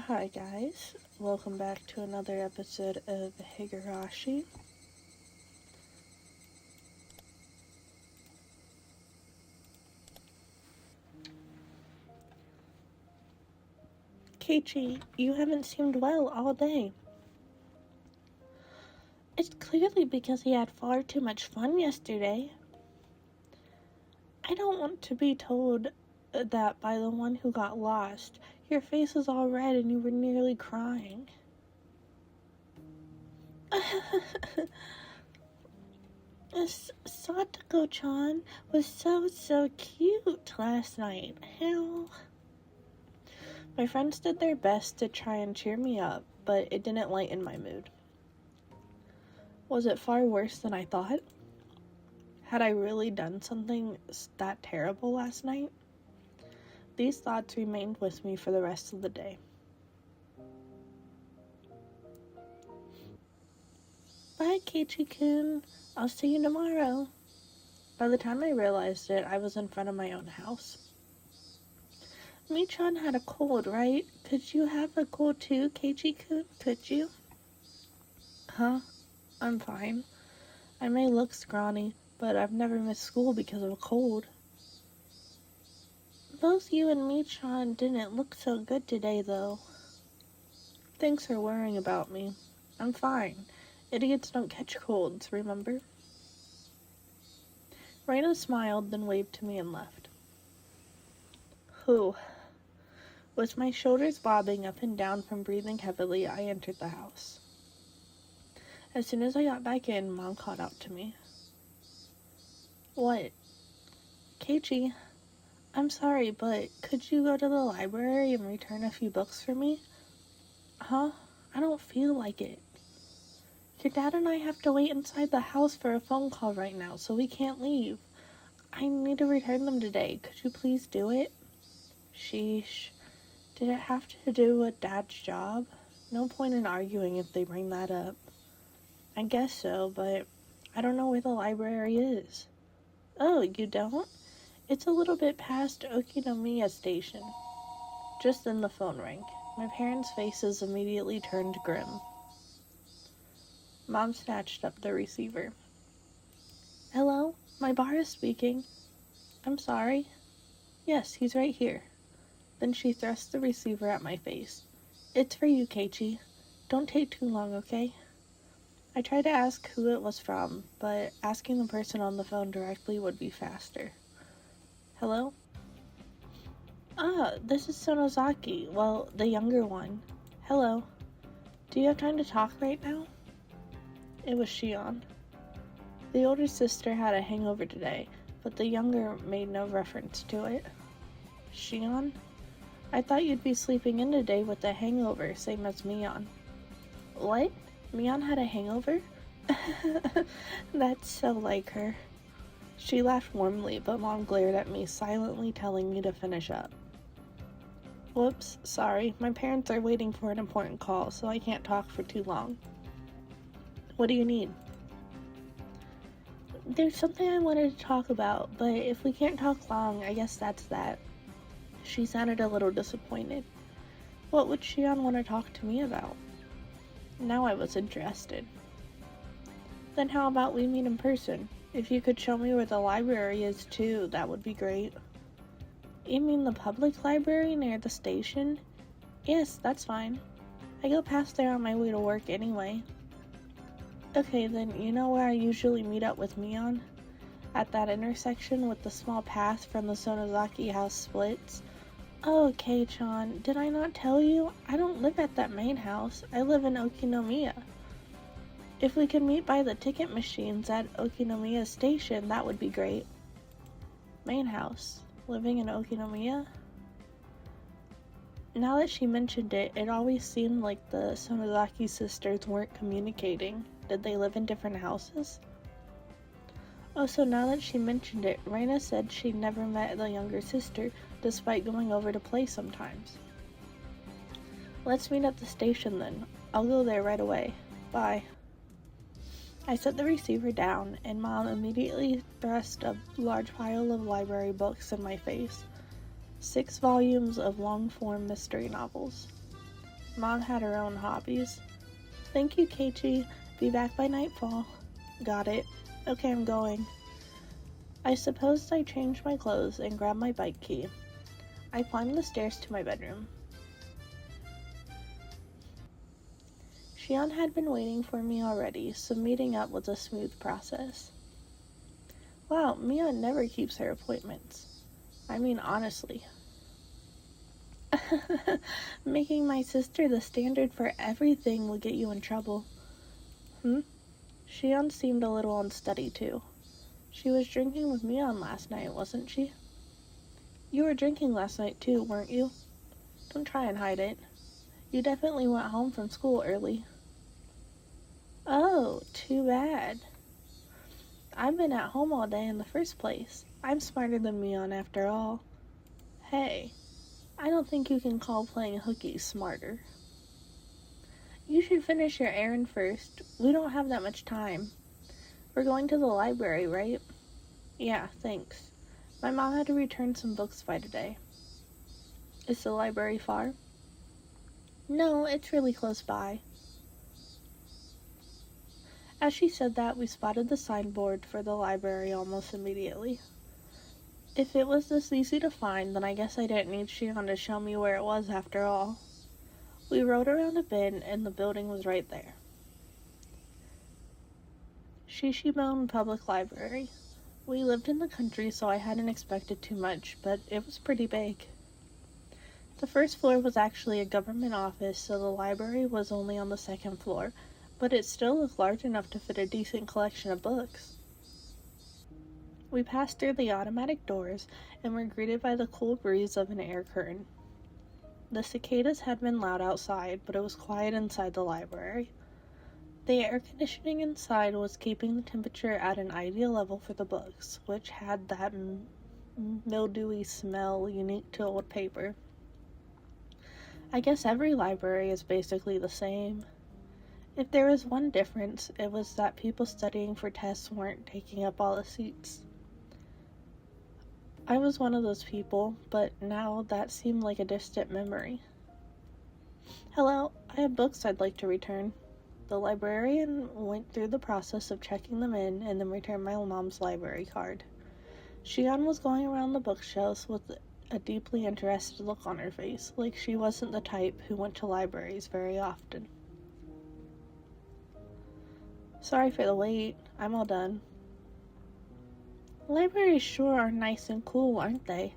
Hi guys, welcome back to another episode of Higurashi. Keiichi, you haven't seemed well all day. It's clearly because he had far too much fun yesterday. I don't want to be told that by the one who got lost. Your face is all red and you were nearly crying. Satoko-chan was so cute last night. Hell. My friends did their best to try and cheer me up, but it didn't lighten my mood. Was it far worse than I thought? Had I really done something that terrible last night? These thoughts remained with me for the rest of the day. Bye, Keiichi-kun. I'll see you tomorrow. By the time I realized it, I was in front of my own house. Michan had a cold, right? Could you have a cold too, Keiichi-kun? Could you? Huh? I'm fine. I may look scrawny, but I've never missed school because of a cold. Both you and Michan didn't look so good today, though. Thanks for worrying about me. I'm fine. Idiots don't catch colds, remember? Reina smiled, then waved to me and left. Whew. With my shoulders bobbing up and down from breathing heavily, I entered the house. As soon as I got back in, Mom called out to me. What? Keiichi, I'm sorry, but could you go to the library and return a few books for me? Huh? I don't feel like it. Your dad and I have to wait inside the house for a phone call right now, so we can't leave. I need to return them today. Could you please do it? Sheesh. Did it have to do with Dad's job? No point in arguing if they bring that up. I guess so, but I don't know where the library is. Oh, you don't? It's a little bit past Okinomiya Station. Just then the phone rang. My parents' faces immediately turned grim. Mom snatched up the receiver. Hello? My bar is speaking. I'm sorry. Yes, he's right here. Then she thrust the receiver at my face. It's for you, Keiichi. Don't take too long, okay? I tried to ask who it was from, but asking the person on the phone directly would be faster. Hello? Ah, this is Sonozaki. Well, the younger one. Hello. Do you have time to talk right now? It was Shion. The older sister had a hangover today, but the younger made no reference to it. Shion? I thought you'd be sleeping in today with a hangover, same as Mion. What? Mion had a hangover? That's so like her. She laughed warmly, but Mom glared at me, silently telling me to finish up. Whoops, sorry. My parents are waiting for an important call, so I can't talk for too long. What do you need? There's something I wanted to talk about, but if we can't talk long, I guess that's that. She sounded a little disappointed. What would Shion want to talk to me about? Now I was interested. Then how about we meet in person? If you could show me where the library is too, that would be great. You mean the public library near the station? Yes, that's fine. I go past there on my way to work anyway. Okay, then you know where I usually meet up with Mion? At that intersection with the small path from the Sonozaki house splits? Oh, Kei-chan, did I not tell you? I don't live at that main house. I live in Okinomiya. If we could meet by the ticket machines at Okinomiya Station, that would be great. Main house. Living in Okinomiya? Now that she mentioned it, it always seemed like the Sonozaki sisters weren't communicating. Did they live in different houses? Oh, so now that she mentioned it, Reina said she'd never met the younger sister, despite going over to play sometimes. Let's meet at the station then. I'll go there right away. Bye. I set the receiver down, and Mom immediately thrust a large pile of library books in my face. 6 volumes of long-form mystery novels. Mom had her own hobbies. Thank you, Keiichi. Be back by nightfall. Got it. Okay, I'm going. I suppose I changed my clothes and grabbed my bike key. I climbed the stairs to my bedroom. Shion had been waiting for me already, so meeting up was a smooth process. Wow, Mia never keeps her appointments. I mean, honestly. Making my sister the standard for everything will get you in trouble. Shion seemed a little unsteady, too. She was drinking with Mion last night, wasn't she? You were drinking last night, too, weren't you? Don't try and hide it. You definitely went home from school early. Oh, too bad. I've been at home all day in the first place. I'm smarter than Mion after all. Hey, I don't think you can call playing hooky smarter. You should finish your errand first. We don't have that much time. We're going to the library, right? Yeah, thanks. My mom had to return some books by today. Is the library far? No, it's really close by. As she said that, we spotted the signboard for the library almost immediately. If it was this easy to find, then I guess I didn't need Shion to show me where it was after all. We rode around a bend, and the building was right there. Shishimon Public Library. We lived in the country, so I hadn't expected too much, but it was pretty big. The first floor was actually a government office, so the library was only on the second floor, but it still looked large enough to fit a decent collection of books. We passed through the automatic doors and were greeted by the cool breeze of an air curtain. The cicadas had been loud outside, but it was quiet inside the library. The air conditioning inside was keeping the temperature at an ideal level for the books, which had that mildewy smell unique to old paper. I guess every library is basically the same. If there was one difference, it was that people studying for tests weren't taking up all the seats. I was one of those people, but now that seemed like a distant memory. Hello, I have books I'd like to return. The librarian went through the process of checking them in and then returned my mom's library card. Shion was going around the bookshelves with a deeply interested look on her face, like she wasn't the type who went to libraries very often. Sorry for the wait. I'm all done. Libraries sure are nice and cool, aren't they?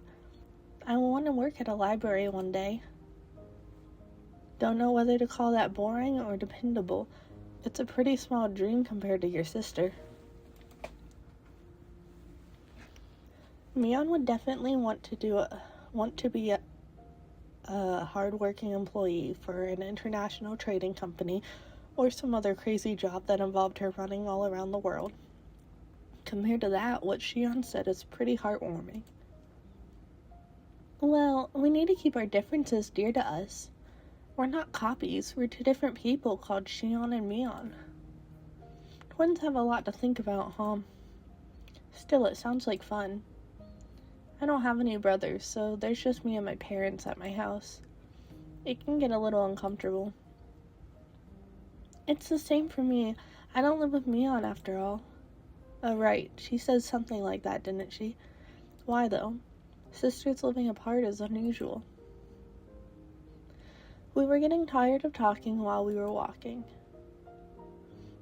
I want to work at a library one day. Don't know whether to call that boring or dependable. It's a pretty small dream compared to your sister. Mion would definitely want to be a hard-working employee for an international trading company or some other crazy job that involved her running all around the world. Compared to that, what Shion said is pretty heartwarming. Well, we need to keep our differences dear to us. We're not copies, we're two different people called Shion and Mion. Twins have a lot to think about, huh? Still, it sounds like fun. I don't have any brothers, so there's just me and my parents at my house. It can get a little uncomfortable. It's the same for me. I don't live with Mion after all. Oh, right. She said something like that, didn't she? Why, though? Sisters living apart is unusual. We were getting tired of talking while we were walking.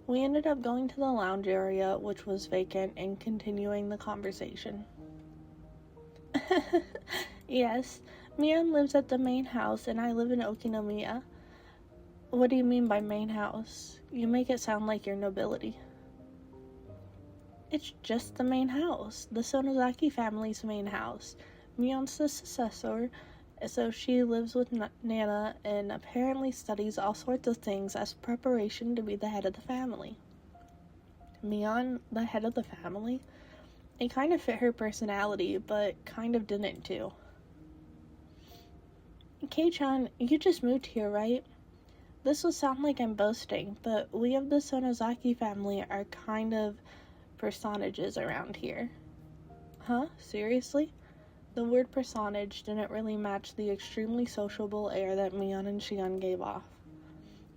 We ended up going to the lounge area, which was vacant, and continuing the conversation. Yes, Mion lives at the main house, and I live in Okinomiya. What do you mean by main house? You make it sound like you're nobility. It's just the main house, the Sonozaki family's main house. Mion's the successor, so she lives with Nana and apparently studies all sorts of things as preparation to be the head of the family. Mion, the head of the family? It kind of fit her personality, but kind of didn't too. Kei-chan, you just moved here, right? This will sound like I'm boasting, but we of the Sonozaki family are kind of personages around here. Huh? Seriously? The word personage didn't really match the extremely sociable air that Mion and Shion gave off.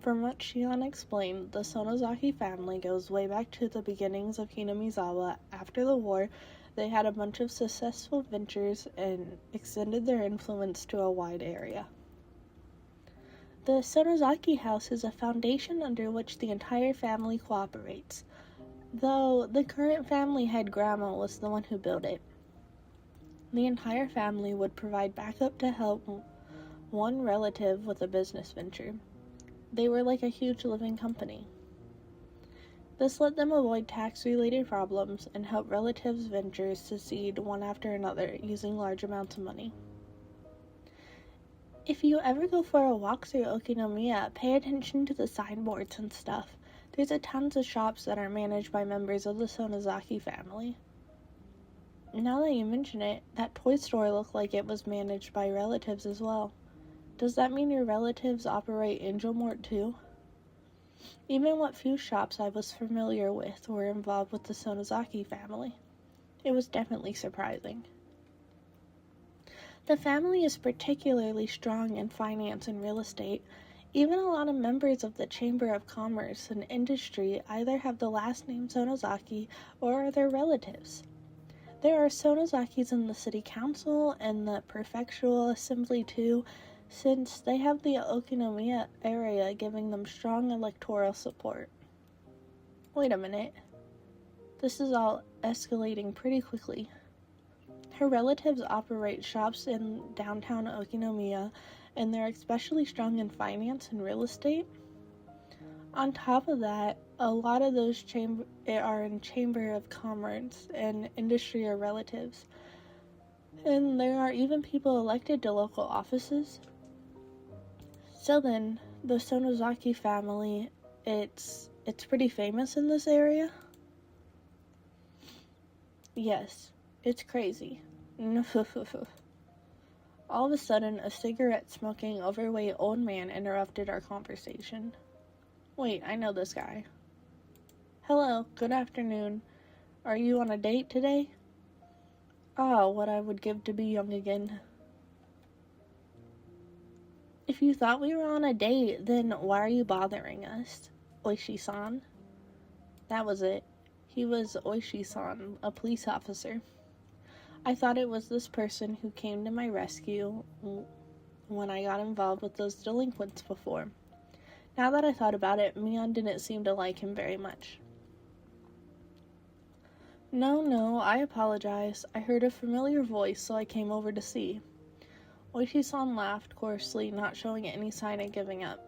From what Shion explained, the Sonozaki family goes way back to the beginnings of Hinamizawa. After the war, they had a bunch of successful ventures and extended their influence to a wide area. The Sonozaki house is a foundation under which the entire family cooperates, though the current family head grandma was the one who built it. The entire family would provide backup to help one relative with a business venture. They were like a huge living company. This let them avoid tax-related problems and help relatives' ventures succeed one after another using large amounts of money. If you ever go for a walk through Okinomiya, pay attention to the signboards and stuff. There's a tons of shops that are managed by members of the Sonozaki family. Now that you mention it, that toy store looked like it was managed by relatives as well. Does that mean your relatives operate Angel Mart too? Even what few shops I was familiar with were involved with the Sonozaki family. It was definitely surprising. The family is particularly strong in finance and real estate. Even a lot of members of the Chamber of Commerce and Industry either have the last name Sonozaki or are their relatives. There are Sonozakis in the city council and the prefectural assembly too, since they have the Okinomiya area giving them strong electoral support. Wait a minute. This is all escalating pretty quickly. Her relatives operate shops in downtown Okinomiya, and they're especially strong in finance and real estate. On top of that, a lot of those are in Chamber of Commerce and Industry or relatives. And there are even people elected to local offices. So then, the Sonozaki family, it's pretty famous in this area? Yes, it's crazy. All of a sudden, a cigarette-smoking, overweight old man interrupted our conversation. Wait, I know this guy. Hello, good afternoon. Are you on a date today? Ah, what I would give to be young again. If you thought we were on a date, then why are you bothering us? Oishi-san? That was it. He was Oishi-san, a police officer. I thought it was this person who came to my rescue when I got involved with those delinquents before. Now that I thought about it, Mion didn't seem to like him very much. No, I apologize. I heard a familiar voice, so I came over to see. Oishi-san laughed coarsely, not showing any sign of giving up.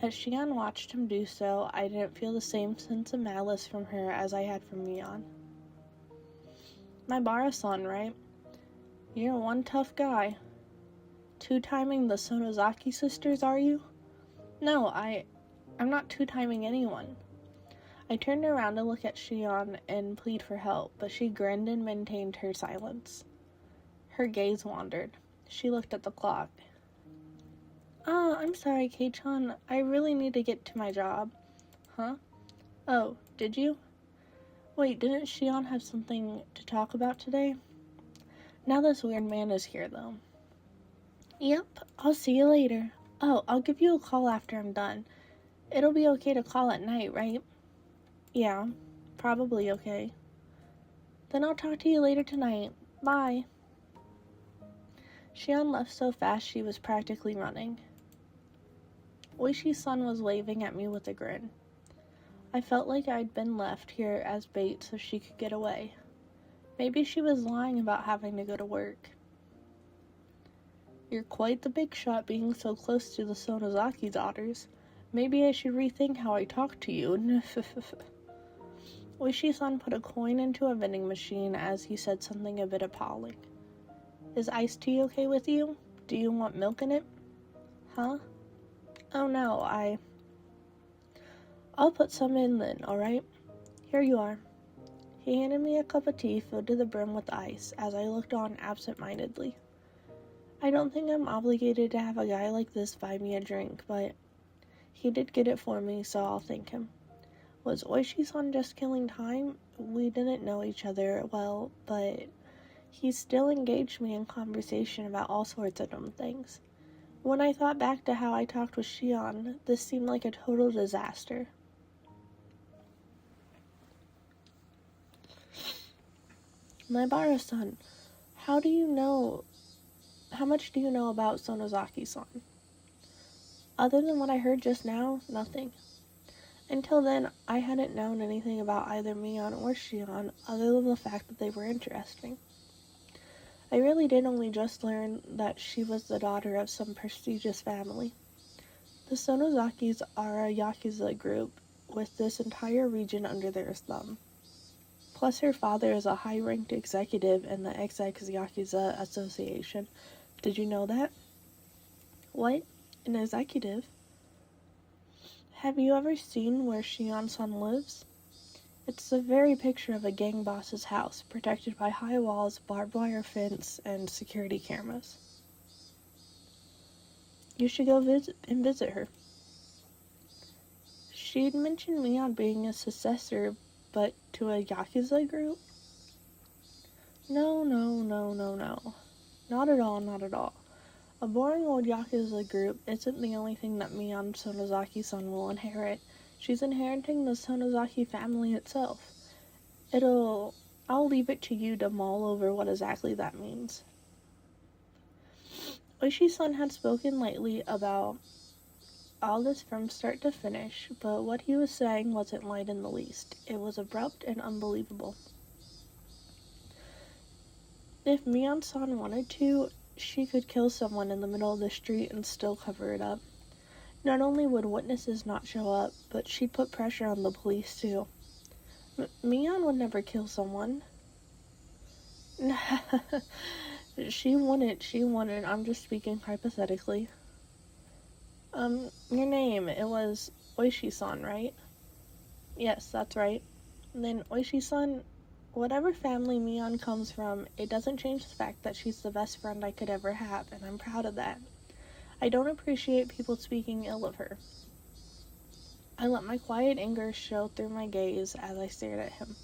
As Shion watched him do so, I didn't feel the same sense of malice from her as I had from Mion. My Bara-san, right? You're one tough guy. Two-timing the Sonozaki sisters, are you? No, I'm not two-timing anyone. I turned around to look at Shion and plead for help, but she grinned and maintained her silence. Her gaze wandered. She looked at the clock. I'm sorry, Kei-chan. I really need to get to my job. Huh? Oh, did you? Wait, didn't Shion have something to talk about today? Now this weird man is here, though. Yep, I'll see you later. Oh, I'll give you a call after I'm done. It'll be okay to call at night, right? Yeah, probably okay. Then I'll talk to you later tonight. Bye. Shion left so fast she was practically running. Oishi-san was waving at me with a grin. I felt like I'd been left here as bait so she could get away. Maybe she was lying about having to go to work. You're quite the big shot being so close to the Sonozaki daughters. Maybe I should rethink how I talk to you. Oishi-san put a coin into a vending machine as he said something a bit appalling. Is iced tea okay with you? Do you want milk in it? Huh? Oh no, I'll put some in then, alright? Here you are. He handed me a cup of tea filled to the brim with ice as I looked on absent-mindedly. I don't think I'm obligated to have a guy like this buy me a drink, but he did get it for me, so I'll thank him. Was Oishi-san just killing time? We didn't know each other well, but He still engaged me in conversation about all sorts of dumb things. When I thought back to how I talked with Shion, this seemed like a total disaster. Maibara-san, how much do you know about Sonozaki-san? Other than what I heard just now, nothing. Until then, I hadn't known anything about either Mion or Shion other than the fact that they were interesting. I really did only just learn that she was the daughter of some prestigious family. The Sonozakis are a Yakuza group with this entire region under their thumb. Plus her father is a high-ranked executive in the XX Yakuza Association. Did you know that? What? An executive? Have you ever seen where Shion-san lives? It's the very picture of a gang boss's house, protected by high walls, barbed wire fence, and security cameras. You should go visit her. She'd mentioned me on being a successor, but to a Yakuza group? No. Not at all. A boring old Yakuza group isn't the only thing that Mion Sonozaki-san will inherit. She's inheriting the Sonozaki family itself. I'll leave it to you to mull over what exactly that means. Oishi-san had spoken lately about all this from start to finish, but what he was saying wasn't light in the least. It was abrupt and unbelievable. If Mion-san wanted to, she could kill someone in the middle of the street and still cover it up. Not only would witnesses not show up, but she'd put pressure on the police too. Mion would never kill someone. She wouldn't. I'm just speaking hypothetically. Your name, it was Oishi-san, right? Yes, that's right. And then Oishi-san, whatever family Mion comes from, it doesn't change the fact that she's the best friend I could ever have, and I'm proud of that. I don't appreciate people speaking ill of her. I let my quiet anger show through my gaze as I stared at him.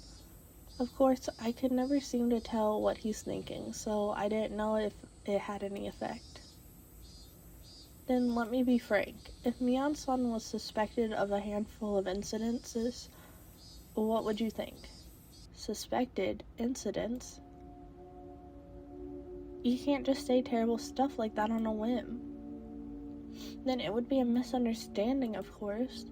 Of course, I could never seem to tell what he's thinking, so I didn't know if it had any effect. Then let me be frank. If Mion-san was suspected of a handful of incidences, what would you think? Suspected incidents? You can't just say terrible stuff like that on a whim. Then it would be a misunderstanding, of course.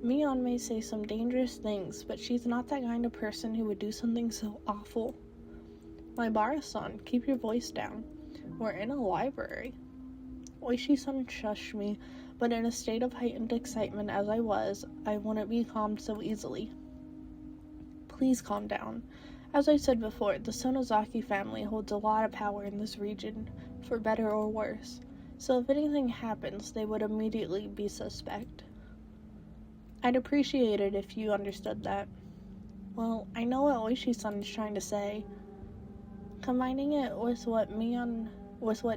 Mion may say some dangerous things, but she's not that kind of person who would do something so awful. Maibara-san, keep your voice down. We're in a library. Oishi-san shushed me, but in a state of heightened excitement as I wouldn't be calmed so easily. Please calm down. As I said before, the Sonozaki family holds a lot of power in this region, for better or worse. So if anything happens, they would immediately be suspect. I'd appreciate it if you understood that. Well, I know what Oishi-san is trying to say. Combining it with what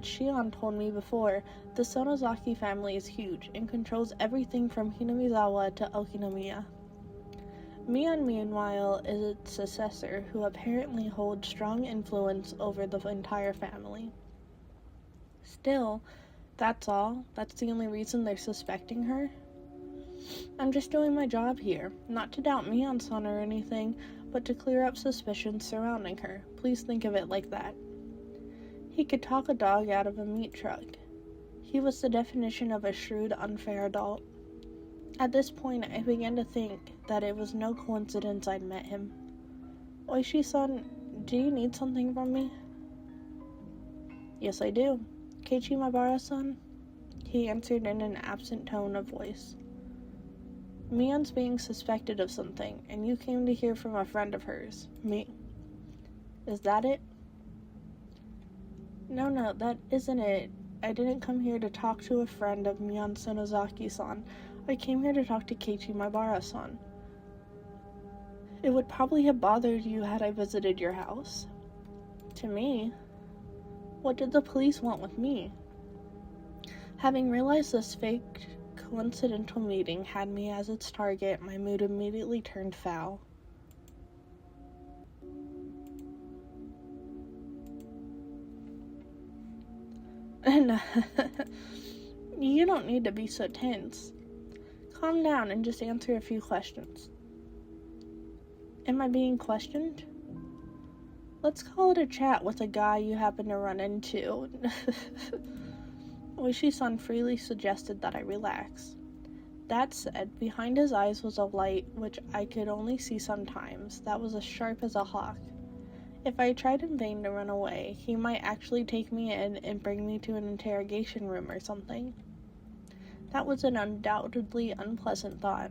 Shion told me before, the Sonozaki family is huge and controls everything from Hinamizawa to Okinomiya. Mion, meanwhile, is its successor, who apparently holds strong influence over the entire family. Still, that's all. That's the only reason they're suspecting her. I'm just doing my job here, not to doubt Mion-san or anything, but to clear up suspicions surrounding her. Please think of it like that. He could talk a dog out of a meat truck. He was the definition of a shrewd, unfair adult. At this point, I began to think that it was no coincidence I'd met him. Oishi-san, do you need something from me? Yes, I do. Keiichi Maibara-san? He answered in an absent tone of voice. Mion's being suspected of something, and you came to hear from a friend of hers, me. Is that it? No, that isn't it. I didn't come here to talk to a friend of Mion Sonozaki-san. I came here to talk to Keiichi Maibara-san. It would probably have bothered you had I visited your house. To me? What did the police want with me? Having realized this fake, coincidental meeting had me as its target, my mood immediately turned foul. You don't need to be so tense. Calm down and just answer a few questions. Am I being questioned? Let's call it a chat with a guy you happen to run into. Oishi-san freely suggested that I relax. That said, behind his eyes was a light which I could only see sometimes that was as sharp as a hawk. If I tried in vain to run away, he might actually take me in and bring me to an interrogation room or something. That was an undoubtedly unpleasant thought.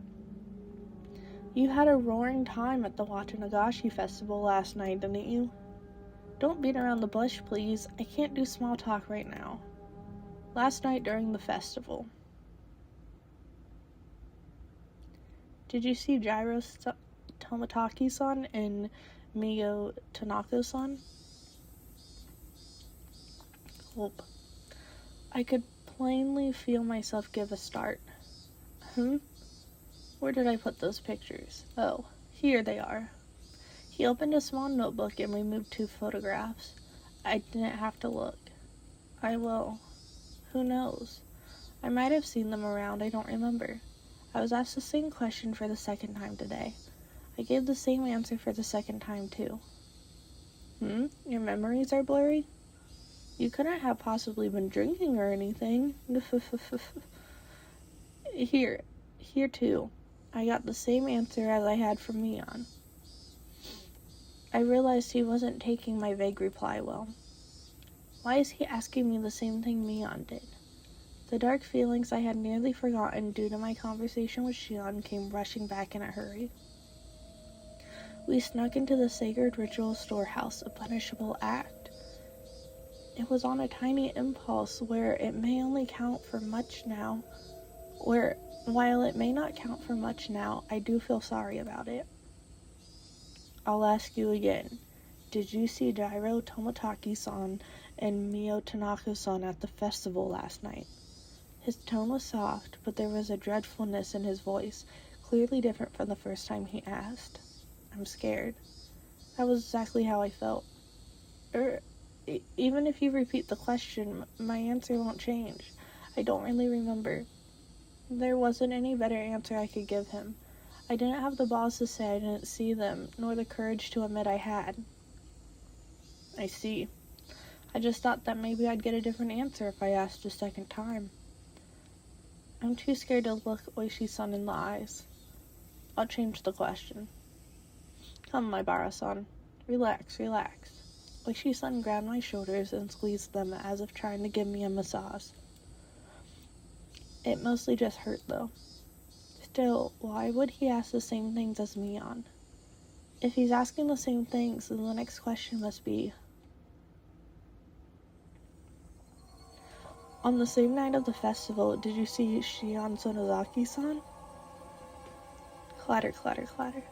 You had a roaring time at the Higurashi festival last night, didn't you? Don't beat around the bush, please. I can't do small talk right now. Last night during the festival. Did you see Jiro Tomotaki-san and Mio Tanaka-san? Gulp. I could plainly feel myself give a start. Where did I put those pictures? Oh, here they are. He opened a small notebook and removed 2 photographs. I didn't have to look. I will. Who knows? I might have seen them around, I don't remember. I was asked the same question for the second time today. I gave the same answer for the second time, too. Your memories are blurry? You couldn't have possibly been drinking or anything. Here too. I got the same answer as I had from Mion. I realized he wasn't taking my vague reply well. Why is he asking me the same thing Mion did? The dark feelings I had nearly forgotten due to my conversation with Shion came rushing back in a hurry. We snuck into the sacred ritual storehouse, a punishable act. It was on a tiny impulse where it may only count for much now. While it may not count for much now, I do feel sorry about it. I'll ask you again. Did you see Jiro Tomotaki-san and Mio Tanaka-san at the festival last night? His tone was soft, but there was a dreadfulness in his voice, clearly different from the first time he asked. I'm scared. That was exactly how I felt. Even if you repeat the question, my answer won't change. I don't really remember. There wasn't any better answer I could give him. I didn't have the balls to say I didn't see them, nor the courage to admit I had. I see. I just thought that maybe I'd get a different answer if I asked a second time. I'm too scared to look Oishi-san in the eyes. I'll change the question. Come, my Bara-san. Relax. Oishi-san grabbed my shoulders and squeezed them as if trying to give me a massage. It mostly just hurt, though. Still, why would he ask the same things as Mion? If he's asking the same things, then the next question must be... On the same night of the festival, did you see Shion Sonozaki-san? Clatter, clatter, clatter.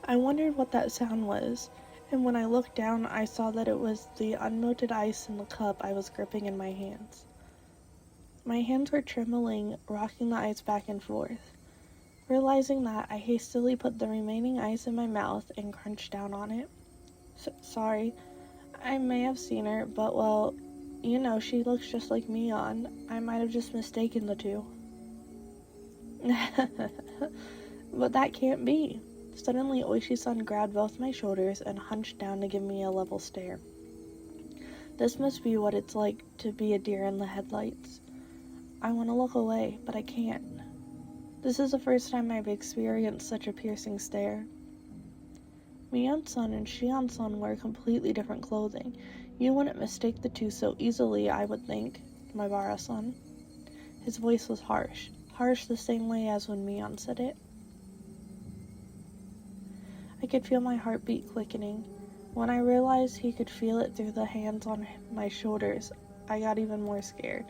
I wondered what that sound was, and when I looked down, I saw that it was the unmelted ice in the cup I was gripping in my hands. My hands were trembling, rocking the ice back and forth. Realizing that, I hastily put the remaining ice in my mouth and crunched down on it. Sorry, I may have seen her, but well, you know, she looks just like Mion. I might have just mistaken the two. But that can't be. Suddenly, Oishi-san grabbed both my shoulders and hunched down to give me a level stare. This must be what it's like to be a deer in the headlights. I want to look away, but I can't. This is the first time I've experienced such a piercing stare. Mion-san and Shion-san wear completely different clothing. You wouldn't mistake the two so easily, I would think, my Bara-san. His voice was harsh the same way as when Mion said it. I could feel my heartbeat quickening. When I realized he could feel it through the hands on my shoulders, I got even more scared.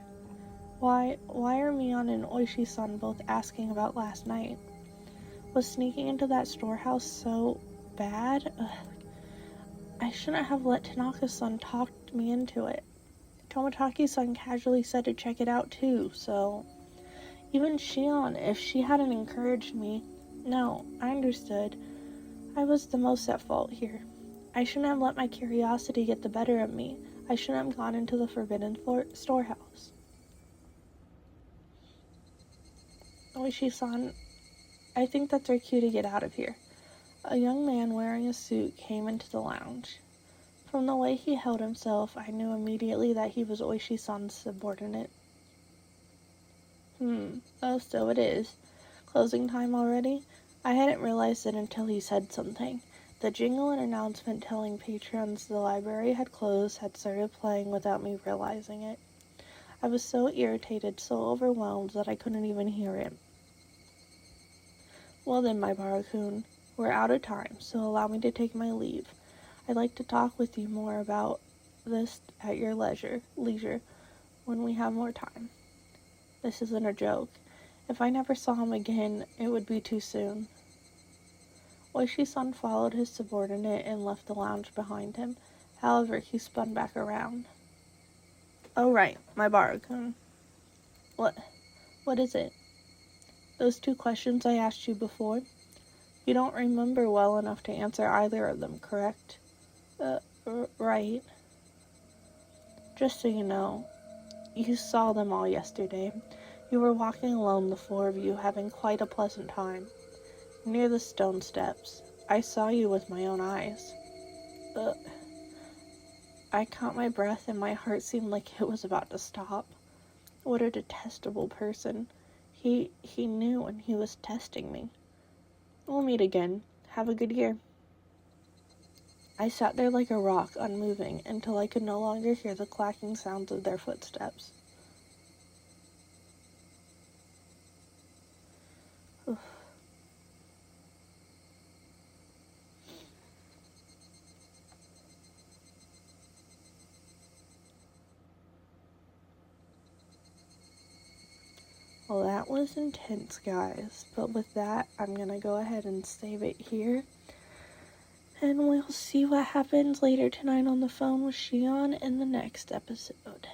Why are Mion and Oishi-san both asking about last night? Was sneaking into that storehouse so bad? I shouldn't have let Tanaka-san talk me into it. Tomotaki-san casually said to check it out too, so... Even Shion, if she hadn't encouraged me... No, I understood. I was the most at fault here. I shouldn't have let my curiosity get the better of me. I shouldn't have gone into the forbidden storehouse. Oishi-san, I think that's our cue to get out of here. A young man wearing a suit came into the lounge. From the way he held himself, I knew immediately that he was Oishi-san's subordinate. Oh, so it is. Closing time already? I hadn't realized it until he said something. The jingle and announcement telling patrons the library had closed had started playing without me realizing it. I was so irritated, so overwhelmed that I couldn't even hear it. Well then, my Barakun, we're out of time, so allow me to take my leave. I'd like to talk with you more about this at your leisure, when we have more time. This isn't a joke. If I never saw him again, it would be too soon. Oishi-san followed his subordinate and left the lounge behind him. However, he spun back around. Oh right, my Barakun. What is it? Those 2 questions I asked you before? You don't remember well enough to answer either of them, correct? Right. Just so you know, you saw them all yesterday. You were walking alone, the 4 of you, having quite a pleasant time. Near the stone steps. I saw you with my own eyes. I caught my breath and my heart seemed like it was about to stop. What a detestable person. He knew and he was testing me. We'll meet again. Have a good year. I sat there like a rock, unmoving, until I could no longer hear the clacking sounds of their footsteps. Well, that was intense, guys. But with that, I'm gonna go ahead and save it here. And we'll see what happens later tonight on the phone with Shion in the next episode.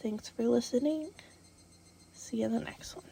Thanks for listening. See you in the next one.